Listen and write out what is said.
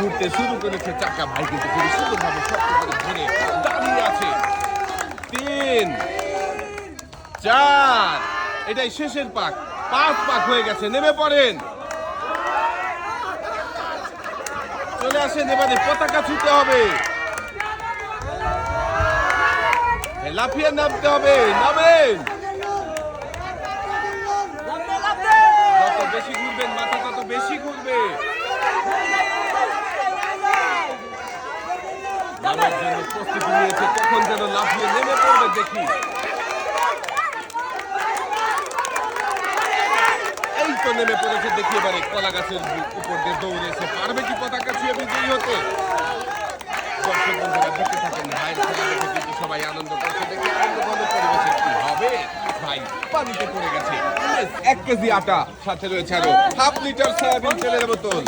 ঘুরতে শুরু করেছে চাকা। ভাই কিন্তু খুবই সুন্দরভাবে শক্ত করে ধরে দাঁড়িয়ে আছে। 3 4 এটাই শেষের পাক। 5 পাক হয়ে গেছে। নেমে পড়েন, চলে আসেন, এবারে পতাকা ছুঁতে হবে, লাফিয়ে নামতে হবে। নামেন, যত বেশি ঘুরবেন মাথা তত বেশি ঘুরবে। নামার জন্য প্রস্তুতি নিয়েছে, কখন যেন লাফিয়ে নেমে পড়বে দেখি। এই তো নেমে পড়েছে দেখি। এবারে কলা গাছের উপর দিয়ে দৌড়েছে। পারবে কি পতাকা ছুঁয়ে বিজয়ী হতে? দর্শক বন্ধুরা দেখতে থাকেন। ভাইয়ের খেলা দেখে কিন্তু সবাই আনন্দ করছে। দেখে আনন্দ ঘন পরিবেশে কি হবে? ভাই পানিতে পড়ে গেছে। 1 কেজি আটা, সাথে রয়েছে আরো 1/2 লিটার সয়াবিন তেলের বোতল।